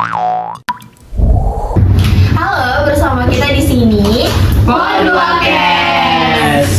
Halo, bersama kita di sini Podcast.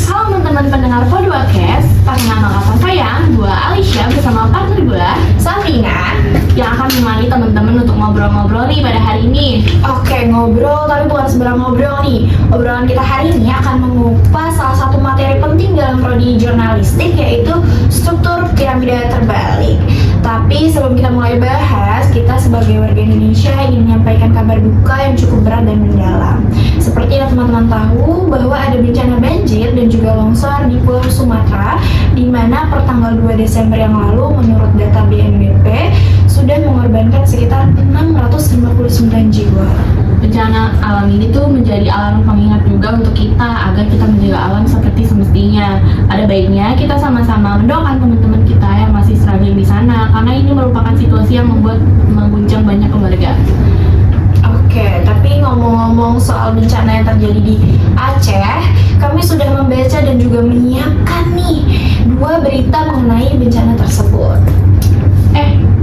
Halo teman-teman pendengar Podcast. Perkenalkan saya, gua Alicia bersama partner gua Safina yang akan menemani teman-teman untuk ngobrol-ngobrol nih pada hari ini. Oke, ngobrol tapi bukan sembarang ngobrol nih. Obrolan kita hari ini akan mengupas salah satu materi penting dalam prodi jurnalistik, yaitu struktur piramida terbalik. Tapi sebelum kita mulai bahas, kita sebagai warga Indonesia ingin menyampaikan kabar duka yang cukup berat dan mendalam. Seperti yang teman-teman tahu bahwa ada bencana banjir dan juga longsor di Pulau Sumatera, di mana per tanggal 2 Desember yang lalu menurut data BNPB sudah mengorbankan sekitar 659 jiwa. Bencana alam ini tuh menjadi alarm pengingat juga untuk kita agar kita menjaga alam seperti semestinya. Ada baiknya kita sama-sama mendoakan teman-teman kita yang masih struggling di sana, karena ini merupakan situasi yang membuat mengguncang banyak keluarga. Oke, tapi ngomong-ngomong soal bencana yang terjadi di Aceh, kami sudah membaca dan juga menyiapkan nih 2 berita mengenai bencana tersebut.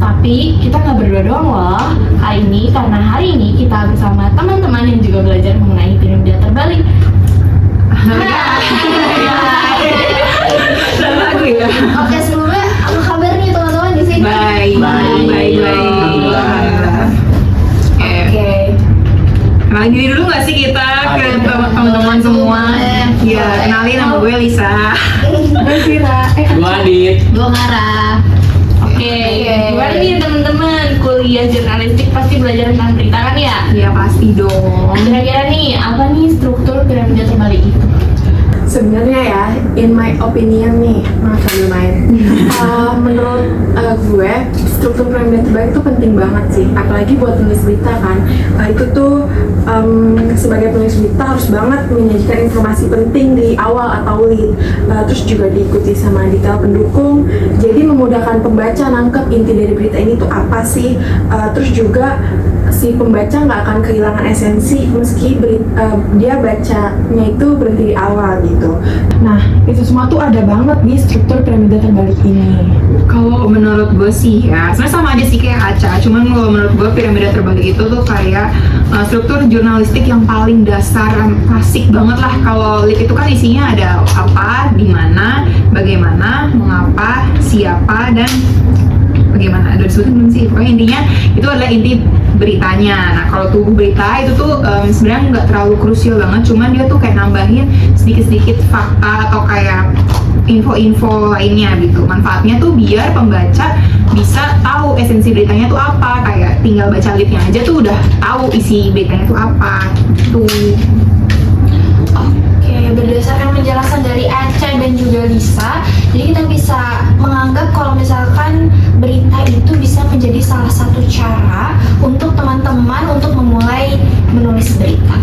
Tapi kita nggak berdua doang loh hari ini, karena hari ini kita bersama teman-teman yang juga belajar mengenai piramida terbalik. Lagu ya. Oke, sebelumnya apa kabar nih teman-teman di sini? Baik. Oke. Kenalin diri dulu nggak sih kita ke teman-teman semua? Ya, kenalin nama gue Lisa. Gue Vira. Gua Adit. Gue Mara. Oke, gimana nih teman-teman, kuliah jurnalistik pasti belajar tentang berita kan ya? Ya pasti dong. Kira-kira nih, apa nih struktur piramida terbalik itu? Sebenarnya ya, in my opinion nih, sambil main. Menurut gue, struktur piramida terbalik itu penting banget sih, apalagi buat penulis berita kan. Itu tuh sebagai penulis berita harus banget menyajikan informasi penting di awal atau lead, terus juga diikuti sama detail pendukung. Jadi memudahkan pembaca nangkep inti dari berita ini tuh apa sih. Terus juga si pembaca nggak akan kehilangan esensi meski dia bacanya itu berhenti di awal gitu. Nah, itu semua tuh ada banget di struktur piramida terbalik ini. Kalau menurut gue sih ya, sebenarnya sama aja sih kayak Aca. Cuman kalau menurut gue piramida terbalik itu tuh kayak struktur jurnalistik yang paling dasar, klasik banget lah. Kalau lead itu kan isinya ada apa, di mana, bagaimana, mengapa, siapa, dan bagaimana. Ada disebutin belum sih? Pokoknya intinya itu adalah inti beritanya. Nah, kalau tubuh berita itu tuh sebenarnya nggak terlalu krusial banget, cuman dia tuh kayak nambahin sedikit-sedikit fakta atau kayak info-info lainnya gitu. Manfaatnya tuh biar pembaca bisa tahu esensi beritanya tuh apa, kayak tinggal baca leadnya aja tuh udah tahu isi beritanya tuh apa gitu. Oke, berdasarkan penjelasan dari Aca dan juga Lisa, jadi kita bisa menganggap kalau misalkan berita itu bisa menjadi salah satu cara untuk teman-teman untuk memulai menulis berita.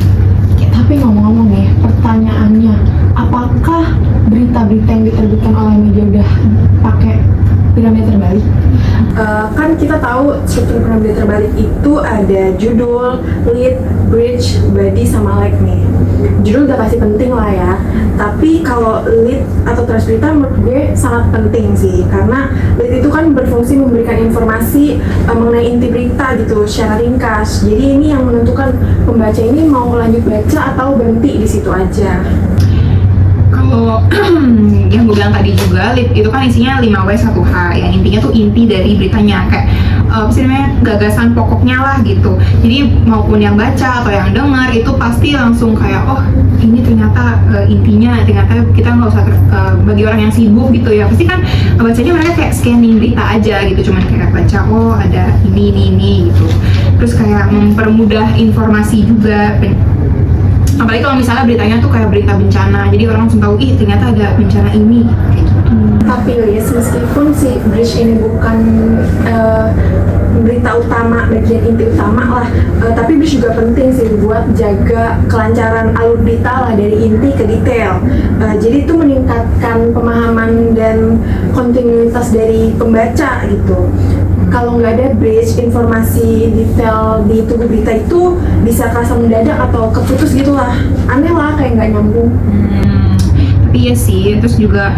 Tapi ngomong-ngomong nih, pertanyaannya, apakah berita-berita yang diterbitkan oleh media udah pakai piramida terbalik? Kan kita tahu struktur piramida terbalik itu ada judul, lead, bridge, body, sama like nih. Judul udah pasti penting lah ya, tapi kalau lead atau transberita menurut gue sangat penting sih, karena lead itu kan berfungsi memberikan informasi mengenai inti berita gitu secara ringkas. Jadi ini yang menentukan pembaca ini mau lanjut baca atau berhenti di situ aja. Kalau yang gue bilang tadi juga, lead itu kan isinya 5W 1H, yang intinya tuh inti dari beritanya, kayak sebenarnya gagasan pokoknya lah gitu. Jadi maupun yang baca atau yang dengar itu pasti langsung kayak, oh ini ternyata intinya, ternyata kita nggak usah bagi orang yang sibuk gitu ya, pasti kan bacanya mereka kayak scanning berita aja gitu, cuman kayak baca, oh ada ini gitu. Terus kayak mempermudah informasi juga. Apalagi kalau misalnya beritanya tuh kayak berita bencana, jadi orang langsung tahu, ih ternyata ada bencana ini kayak gitu. Tapi Liz, meskipun si bridge ini bukan berita utama, bagian inti utama lah, tapi bridge juga penting sih buat jaga kelancaran alur berita lah dari inti ke detail. Jadi itu meningkatkan pemahaman dan kontinuitas dari pembaca gitu. Kalau nggak ada bridge, informasi detail di tubuh berita itu bisa kerasa mendadak atau keputus gitu lah. Aneh lah, kayak nggak nyambung. Tapi iya sih, terus juga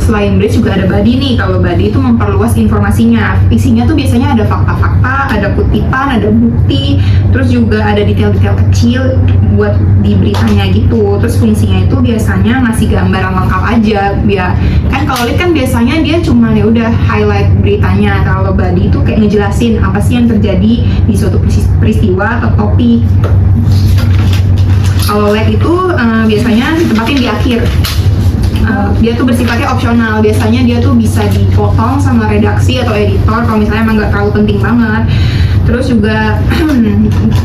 selain bridge juga ada body nih. Kalau body itu memperluas informasinya. Isinya tuh biasanya ada fakta-fakta, ada kutipan, ada bukti, terus juga ada detail-detail kecil buat di beritanya gitu. Terus fungsinya itu biasanya ngasih gambaran lengkap aja. Biar kan kalau lead kan biasanya dia cuma ya udah highlight beritanya. Kalau body itu kayak ngejelasin apa sih yang terjadi di suatu peristiwa atau topik. Kalau lead itu biasanya ditempatin di akhir. Dia tuh bersifatnya opsional. Biasanya dia tuh bisa dipotong sama redaksi atau editor kalau misalnya emang nggak terlalu penting banget. Terus juga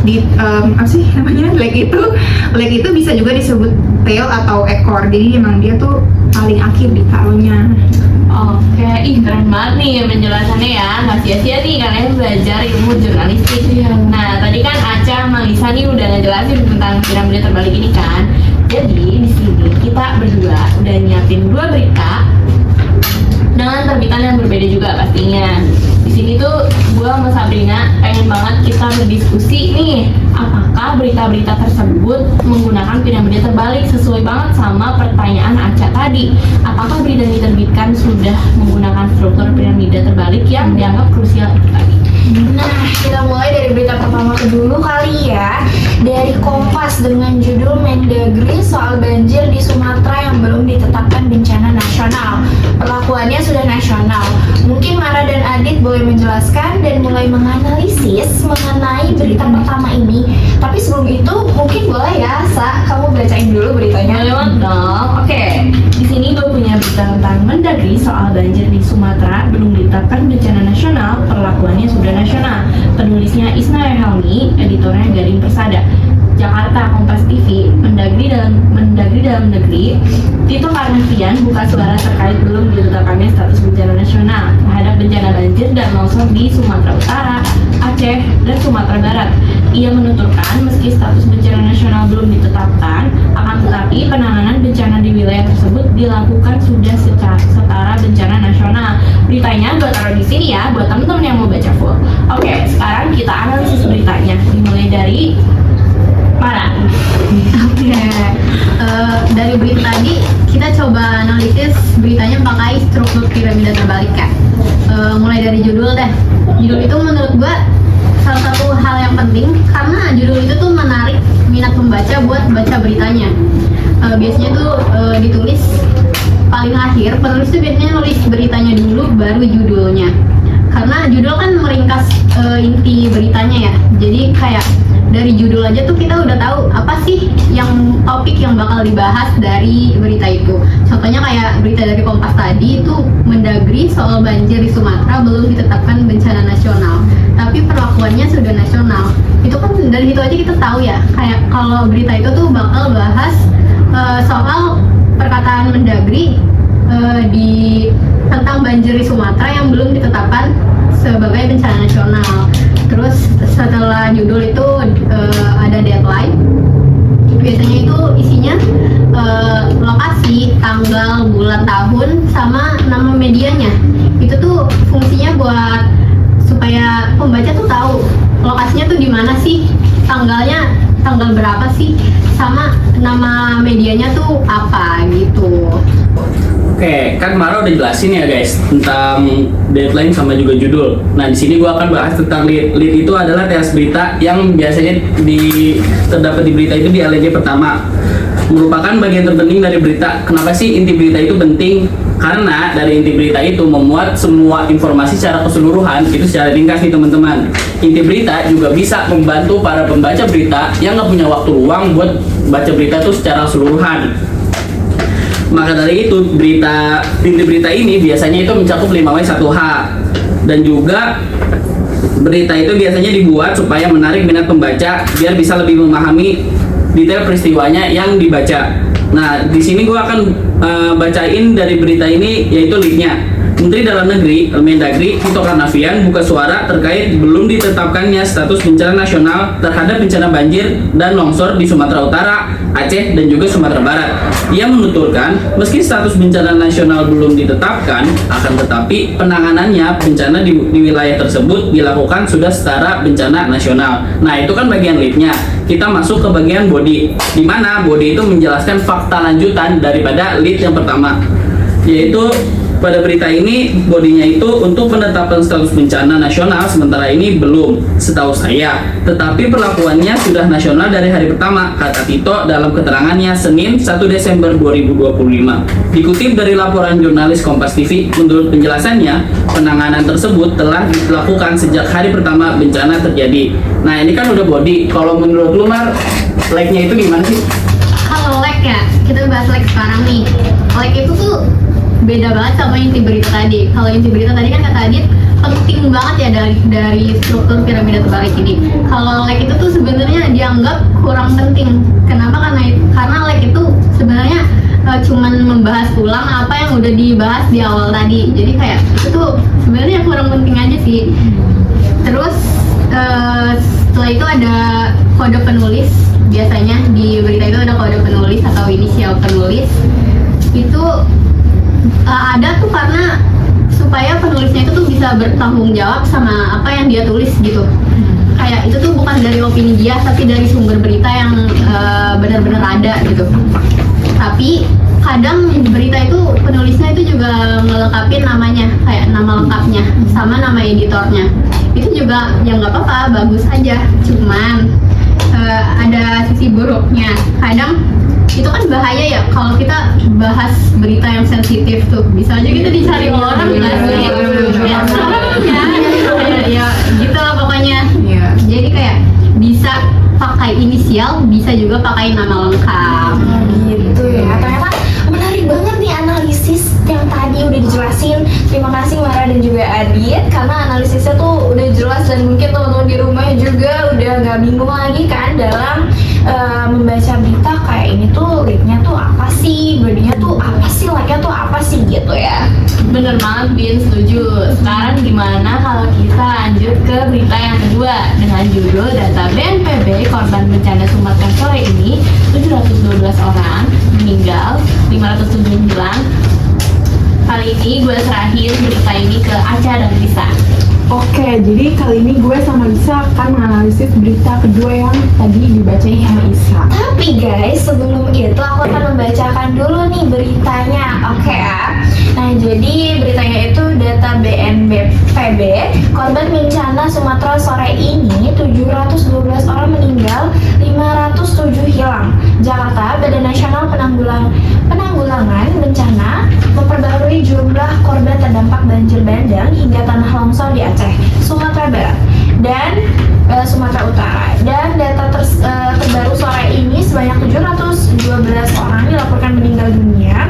di apa sih namanya, leg itu bisa juga disebut tail atau ekor. Jadi emang dia tuh paling akhir ditaruhnya. Oke, keren banget nih penjelasannya ya. Nggak sia-sia nih kalian belajar ilmu jurnalistik. Nah, tadi kan Aca sama Lisa nih udah ngejelasin tentang piramida terbalik ini kan. Jadi di sini kita berdua udah nyiapin 2 berita dengan terbitan yang berbeda juga pastinya. Di sini tuh gua sama Sabrina pengen banget kita berdiskusi nih, apakah berita-berita tersebut menggunakan piramida terbalik sesuai banget sama pertanyaan Aca tadi. Apakah berita yang diterbitkan sudah menggunakan struktur piramida terbalik yang dianggap krusial tadi? Nah, kita mulai dari berita pertama dulu kali ya. Dari Kompas dengan judul Mendagri soal banjir di Sumatera yang belum ditetapkan bencana nasional. Perlakuannya sudah nasional. Mungkin Mara dan Adit boleh menjelaskan dan mulai menganalisis mengenai berita pertama ini. Tapi sebelum itu mungkin boleh ya, Sa, kamu bacain dulu beritanya. Boleh banget dong. Oke, di sini gue punya berita tentang Mendagri soal banjir di Sumatera belum ditetapkan bencana nasional, perlakuannya sudah nasional. Penulisnya Isna Helmi, editornya Gading Persada. Jakarta, Kompas TV. Mendagri dalam negeri, Tito Karnavian buka suara terkait belum ditetapkannya status bencana nasional terhadap bencana banjir dan longsor di Sumatera Utara, Aceh, dan Sumatera Barat. Ia menuturkan meski status bencana nasional belum ditetapkan, akan tetapi penanganan bencana di wilayah tersebut dilakukan sudah secara setara bencana nasional. Beritanya gue taruh di sini ya buat temen-temen yang mau baca full. Oke, sekarang kita analisis beritanya dimulai dari Mara. Oke, dari berita tadi kita coba analisis beritanya pakai struktur piramida terbalik kan. Mulai dari judul deh. Judul itu menurut gua salah satu hal yang penting karena judul itu tuh menarik minat pembaca buat baca beritanya. Biasanya tuh ditulis paling akhir, penulis tuh biasanya nulis beritanya dulu baru judulnya. Karena judul kan meringkas inti beritanya ya. Jadi kayak dari judul aja tuh kita udah tahu apa sih yang topik yang bakal dibahas dari berita itu. Contohnya kayak berita dari Kompas tadi itu Mendagri soal banjir di Sumatera belum ditetapkan bencana nasional, tapi perlakuannya sudah nasional. Itu kan dari situ aja kita tahu ya, kayak kalau berita itu tuh bakal bahas soal perkataan Mendagri tentang banjir di Sumatera yang belum ditetapkan sebagai bencana nasional. Terus setelah judul itu ada deadline. Biasanya itu isinya lokasi, tanggal, bulan, tahun, sama nama medianya. Itu tuh fungsinya buat supaya pembaca tuh tahu lokasinya tuh di mana sih, tanggalnya tanggal berapa sih, sama nama medianya tuh apa gitu. Oke, kan Mara udah jelasin ya guys tentang deadline sama juga judul. Nah, di sini gua akan bahas tentang lead. Lead itu adalah teas berita yang biasanya terdapat di berita itu di alinea pertama. Merupakan bagian terpenting dari berita. Kenapa sih inti berita itu penting? Karena dari inti berita itu memuat semua informasi secara keseluruhan, itu secara ringkas nih teman-teman. Inti berita juga bisa membantu para pembaca berita yang nggak punya waktu luang buat baca berita itu secara keseluruhan. Maka dari itu inti berita ini biasanya itu mencakup 5W 1H, dan juga berita itu biasanya dibuat supaya menarik minat pembaca biar bisa lebih memahami detail peristiwanya yang dibaca. Nah, di sini gue akan bacain dari berita ini yaitu lead-nya. Menteri Dalam Negeri Mendagri Tito Karnavian buka suara terkait belum ditetapkannya status bencana nasional terhadap bencana banjir dan longsor di Sumatera Utara, Aceh, dan juga Sumatera Barat. Ia menuturkan, meski status bencana nasional belum ditetapkan, akan tetapi penanganannya bencana di wilayah tersebut dilakukan sudah setara bencana nasional. Nah, itu kan bagian lead-nya. Kita masuk ke bagian body, di mana body itu menjelaskan fakta lanjutan daripada lead yang pertama, yaitu pada berita ini bodinya itu untuk penetapan status bencana nasional, sementara ini belum setahu saya, tetapi perlakuannya sudah nasional dari hari pertama, kata Tito dalam keterangannya Senin 1 Desember 2025. Dikutip dari laporan jurnalis Kompas TV, menurut penjelasannya penanganan tersebut telah dilakukan sejak hari pertama bencana terjadi. Nah ini kan udah body, kalau menurut lu Mar, like-nya itu gimana sih? Kalau lag ya, kita bahas lag sekarang nih. Lag itu tuh beda banget sama inti berita tadi. Kalau inti berita tadi kan kata Adit penting banget ya dari struktur piramida terbalik ini. Kalau lag itu tuh sebenarnya dianggap kurang penting. Kenapa? Karena lag itu sebenarnya cuman membahas ulang apa yang udah dibahas di awal tadi. Jadi kayak itu tuh sebenarnya kurang penting aja sih. Terus setelah itu ada kode penulis. Biasanya di berita itu ada kode penulis atau inisial penulis. Itu ada tuh karena supaya penulisnya itu tuh bisa bertanggung jawab sama apa yang dia tulis gitu. Kayak itu tuh bukan dari opini dia, tapi dari sumber berita yang benar-benar ada gitu. Tapi kadang berita itu penulisnya itu juga ngelengkapin namanya, kayak nama lengkapnya sama nama editornya. Itu juga ya nggak apa-apa, bagus aja. Cuman ada sisi buruknya. Kadang itu kan bahaya ya kalau kita bahas berita yang sensitif tuh, bisa aja kita dicari orang nggak sih? Ya gitu lah pokoknya. Jadi kayak bisa pakai inisial, bisa juga pakai nama lengkap. Gitu ya, ternyata menarik banget nih analisis yang tadi udah dijelasin. Terima kasih Mara dan juga Adit, karena analisisnya tuh udah jelas dan mungkin teman-teman di rumah juga udah nggak bingung lagi kan dalam membaca berita kayak ini tuh leadnya tuh apa sih, bodinya tuh apa sih, like-nya tuh apa sih gitu ya. Bener banget Bin, setuju. Sekarang gimana kalau kita lanjut ke berita yang kedua dengan judul data BNPB korban bencana Sumatera sore ini 712 orang meninggal, 507 hilang. Kali ini gue serahin berita ini ke Aca dan Lisa. Oke, jadi kali ini gue sama Lisa akan menganalisis berita kedua yang tadi dibacain sama Isa. Tapi guys, sebelum itu aku akan membacakan dulu nih beritanya, oke ya. Nah, jadi beritanya itu data BNPB, korban bencana Sumatera sore ini 712 orang meninggal, 507 hilang. Jakarta, Badan Nasional Penanggulangan Bencana memperbarui jumlah korban terdampak banjir bandang hingga tanah longsor di Aceh, Sumatera Barat, dan Sumatera Utara. Dan data terbaru sore ini sebanyak 712 orang dilaporkan meninggal dunia.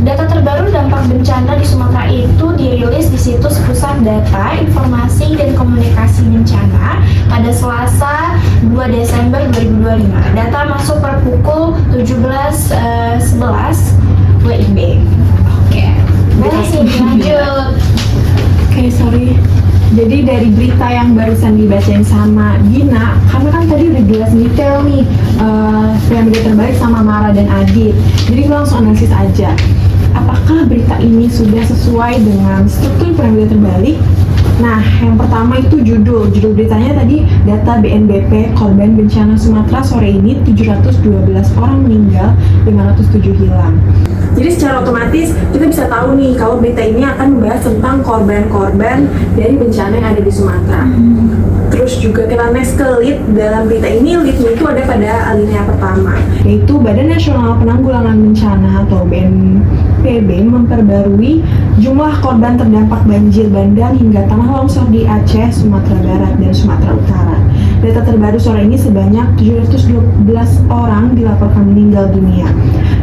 Data terbaru dampak bencana di Sumatera itu dirilis di situs Pusat Data, Informasi, dan Komunikasi Bencana pada Selasa 2 Desember 2025. Data masuk per pukul 17.11 WIB. Oke, boleh sih lanjut. Oke, sorry. Jadi dari berita yang barusan dibacain sama Gina, karena kan tadi udah jelas detail nih piramida terbalik sama Mara dan Adit. Jadi kita langsung analisis aja. Apakah berita ini sudah sesuai dengan struktur piramida terbalik? Nah, yang pertama itu judul beritanya tadi data BNPB korban bencana Sumatera sore ini 712 orang meninggal, 507 hilang. Jadi secara otomatis kita bisa tahu nih kalau berita ini akan membahas tentang korban-korban dari bencana yang ada di Sumatera. Terus juga kita next ke lead dalam berita ini, leadnya itu ada pada alinea pertama, yaitu Badan Nasional Penanggulangan Bencana atau BNPB memperbarui jumlah korban terdampak banjir bandang hingga tanah longsor di Aceh, Sumatera Barat, dan Sumatera Utara. Data terbaru sore ini sebanyak 712 orang dilaporkan meninggal dunia.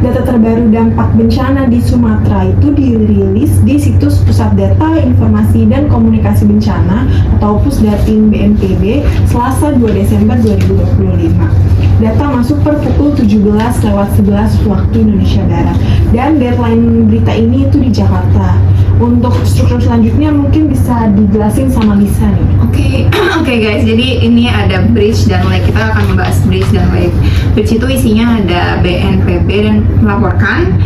Data terbaru dampak bencana di Sumatera itu dirilis di situs Pusat Data, Informasi, dan Komunikasi Bencana atau Pusdatin BNPB Selasa 2 Desember 2025. Data masuk per pukul 17.11 waktu Indonesia Barat. Dan deadline berita ini itu di Jakarta. Untuk struktur selanjutnya mungkin bisa dijelasin sama Lisa nih. Oke guys, jadi ini ada bridge dan like. Kita akan membahas bridge dan like. Bridge itu isinya ada BNPB dan melaporkan,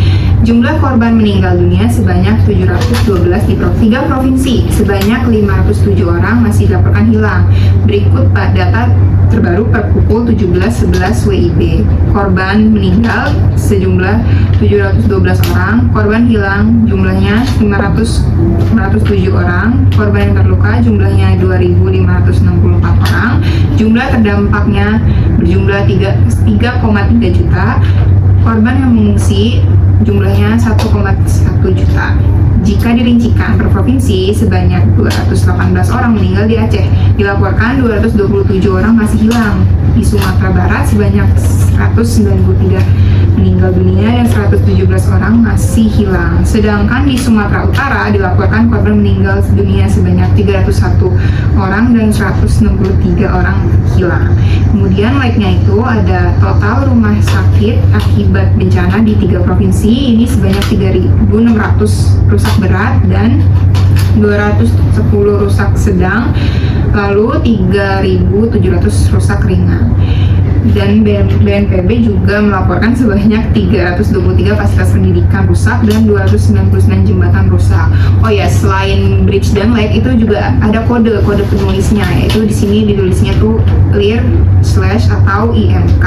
Jumlah korban meninggal dunia sebanyak 712 di 3 provinsi, sebanyak 507 orang masih dilaporkan hilang. Berikut data terbaru per pukul 17.11 WIB. Korban meninggal sejumlah 712 orang, korban hilang jumlahnya 507 orang, korban yang terluka jumlahnya 2.564 orang, jumlah terdampaknya berjumlah 3,3 juta, korban yang mengungsi jumlahnya 1,1 juta. Jika dirincikan per provinsi, sebanyak 218 orang meninggal di Aceh, dilaporkan 227 orang masih hilang. Di Sumatera Barat sebanyak 193 meninggal dunia dan 117 orang masih hilang. Sedangkan di Sumatera Utara dilaporkan korban meninggal dunia sebanyak 301 orang dan 163 orang hilang. Kemudian like-nya itu ada total rumah sakit akibat bencana di 3 provinsi, ini sebanyak 3.600 rusak berat dan 210 rusak sedang, lalu 3.700 rusak ringan. Dan BNPB juga melaporkan sebanyak 323 fasilitas pendidikan rusak dan 299 jembatan rusak. Oh ya, selain bridge dan lake itu juga ada kode penulisnya, yaitu di sini ditulisnya tuh LIR/ atau IMK.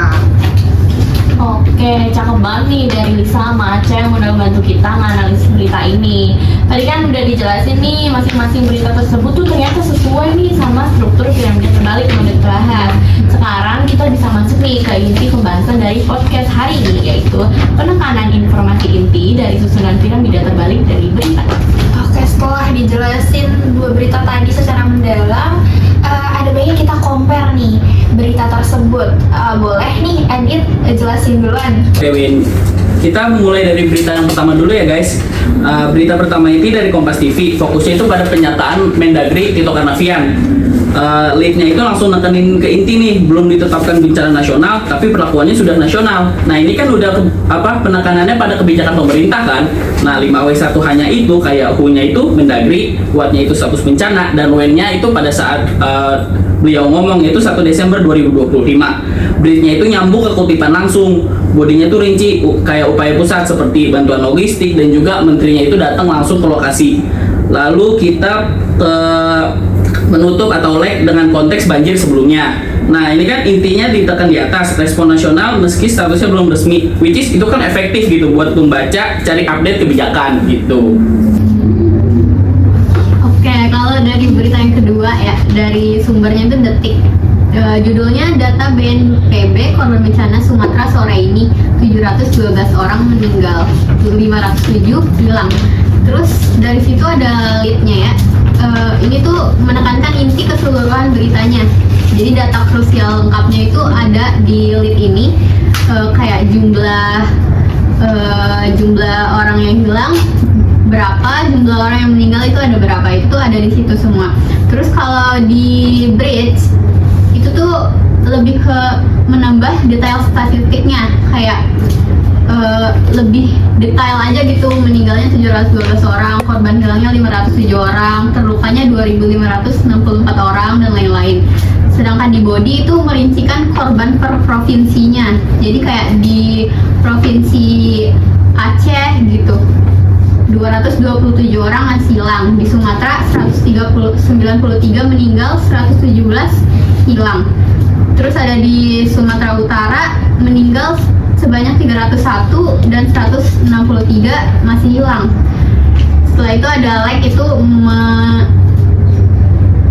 Oke, cakep banget nih dari Lisa sama Aceh yang udah bantu kita nganalisis berita ini. Tadi kan udah dijelasin nih masing-masing berita tersebut tuh ternyata sesuai nih sama struktur piramida terbalik yang udah dibahas. Sekarang kita bisa masuk nih ke inti pembahasan dari podcast hari ini, yaitu penekanan informasi inti dari susunan piramida terbalik dari berita. Oke, setelah dijelasin 2 berita tadi secara mendalam, ada baiknya kita compare nih berita tersebut. Boleh nih Edit jelasin duluan. Oke Win, kita mulai dari berita yang pertama dulu ya guys. Berita pertama ini dari Kompas TV, fokusnya itu pada pernyataan Mendagri Tito Karnavian. Lead-nya itu langsung nekenin ke inti nih, belum ditetapkan bencana nasional tapi perlakuannya sudah nasional. Nah ini kan udah penekanannya pada kebijakan pemerintah kan. Nah 5W1 hanya itu, kayak Hu-nya itu Mendagri, What-nya itu status bencana, dan W-nya itu pada saat beliau ngomong itu 1 Desember 2025. Berita-nya itu nyambung ke kutipan langsung, bodinya itu rinci kayak upaya pusat seperti bantuan logistik, dan juga menterinya itu datang langsung ke lokasi. Lalu kita menutup atau lag dengan konteks banjir sebelumnya. Nah ini kan intinya ditekan di atas, respon nasional meski statusnya belum resmi, which is itu kan efektif gitu buat pembaca cari update kebijakan gitu. Oke, kalau dari berita yang kedua ya, dari sumbernya itu Detik. Judulnya data BNPB korban bencana Sumatera sore ini 712 orang meninggal, 507 hilang. Terus dari situ ada lead-nya ya. Ini tuh menekankan inti keseluruhan beritanya. Jadi data krusial lengkapnya itu ada di lead ini, kayak jumlah orang yang hilang berapa, jumlah orang yang meninggal itu ada berapa, itu ada di situ semua. Terus kalau di bridge itu tuh lebih ke menambah detail statistiknya, kayak lebih detail aja gitu, meninggalnya 712 orang, korban hilangnya 507 orang, terlukanya 2.564 orang, dan lain-lain. Sedangkan di body itu merincikan korban per provinsinya, jadi kayak di provinsi Aceh gitu 227 orang masih hilang, di Sumatera 193 meninggal, 117 hilang. Terus ada di Sumatera Utara meninggal sebanyak 301 dan 163 masih hilang. Setelah itu ada like itu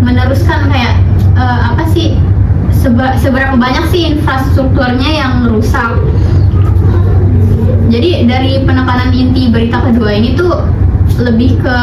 meneruskan kayak apa sih, seberapa banyak sih infrastrukturnya yang rusak. Jadi dari penekanan inti berita kedua ini tuh lebih ke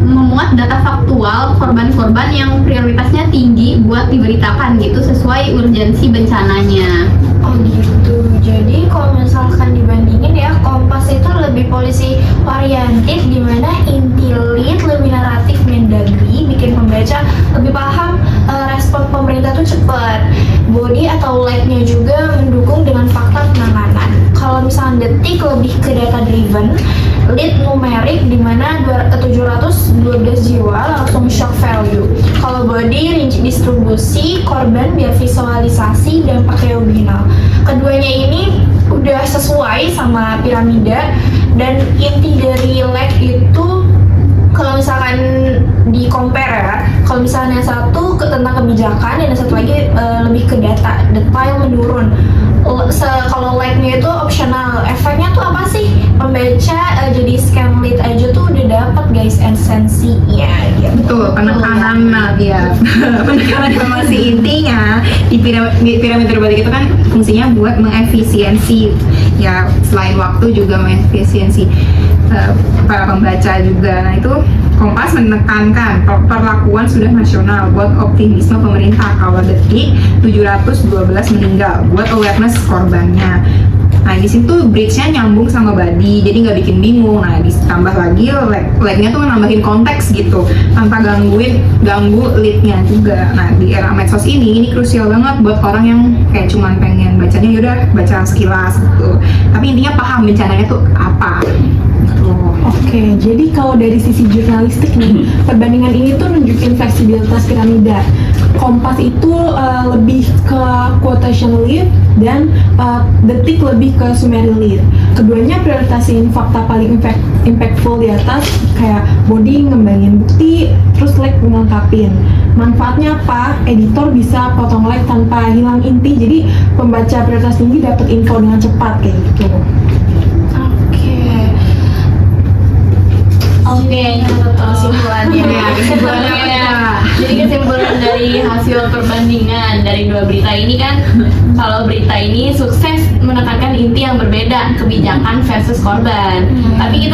memuat data faktual korban-korban yang prioritasnya tinggi buat diberitakan gitu, sesuai urgensi bencananya. Oh gitu. Jadi kalau misalkan dibandingin ya, Kompas itu lebih polisi oriented, dimana inti lead lebih naratif Mendagri, bikin pembaca lebih paham respon pemerintah tuh cepat. Body atau like-nya juga mendukung dengan fakta penanganan. Kalau misalnya Detik lebih ke data driven, lead numerik dimana 712 jiwa langsung shock value. Kalau body rinci distribusi korban biar visualisasi dampak regional. Keduanya ini udah sesuai sama piramida Dan inti dari lag itu kalau misalkan di compare ya, kalau misalnya yang satu tentang kebijakan dan yang satu lagi lebih ke detail menurun. Kalau like-nya itu optional, efeknya tuh apa sih? Pembaca jadi scan lead aja tuh udah dapat guys esensinya gitu. Betul, penekanan ya penekanan informasi intinya di piramida terbalik itu kan fungsinya buat mengefisiensi ya, selain waktu juga mengefisiensi para pembaca juga. Nah itu Kompas menekankan perlakuan sudah nasional buat optimisme pemerintah. Kalau Detik 712 meninggal buat awareness korbannya. Nah di situ bridge-nya nyambung sama body, jadi nggak bikin bingung. Nah ditambah lagi lag-nya tuh nambahin konteks gitu, tanpa ganggu lead-nya juga. Nah di era medsos ini krusial banget buat orang yang kayak cuman pengen bacanya yaudah baca sekilas gitu, tapi intinya paham bencananya tuh apa. Oke, jadi kalau dari sisi jurnalistik nih, perbandingan ini tuh nunjukin fleksibilitas piramida. Kompas itu lebih ke quotation lead dan Detik lebih ke summary lead. Keduanya prioritasin fakta paling impactful di atas, kayak body ngembangin bukti, terus lag melengkapin. Manfaatnya apa? Editor bisa potong lag tanpa hilang inti, jadi pembaca prioritas tinggi dapat info dengan cepat kayak gitu. Oke, kesimpulannya. Jadi kesimpulan dari hasil perbandingan dari dua berita ini kan, kalau berita ini sukses menekankan inti yang berbeda, kebijakan versus korban. Tapi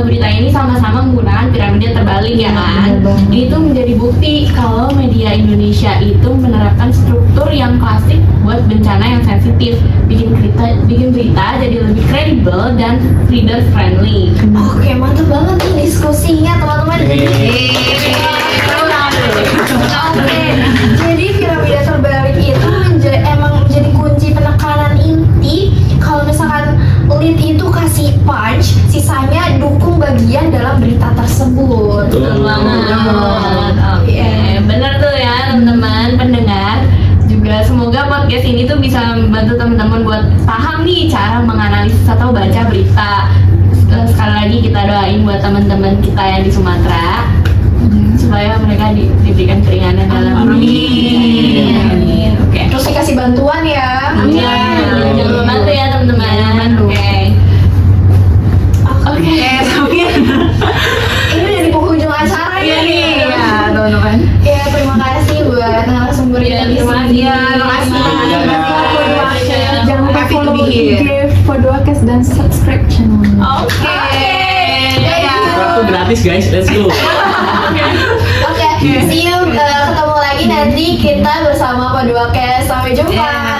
berita ini sama-sama menggunakan piramida terbalik ya kan. Ini tuh menjadi bukti kalau media Indonesia itu menerapkan struktur yang klasik buat bencana yang sensitif, bikin berita jadi lebih kredibel dan reader friendly. Oke, mantap banget nih diskusinya teman-teman. Oke, jadi piramida terbalik itu emang menjadi kunci penekanan inti. Kalau misalkan lead itu kasih punch, sisanya dukung bagian dalam berita tersebut. Betul banget. Oke, benar tuh ya teman-teman pendengar. Juga semoga podcast ini tuh bisa membantu teman-teman buat paham nih cara menganalisis atau baca berita. Sekali lagi kita doain buat teman-teman kita yang di Sumatera supaya mereka diberikan keringanan dalam Amin. Oke. Terus dikasih bantuan ya. Jangan lupa bantu ya teman-teman. Oke. Tapi Ini udah di penghujung acara iya nih. nih ya teman-teman. Ya, terima kasih buat narasumber yang di sini. Terima kasih. Jangan lupa Happy to follow be here. IG Podoakes dan subscribe channelnya. Oke. Itu gratis guys, let's go. Oke, see you. Ketemu lagi nanti kita bersama Podoakes. Sampai jumpa.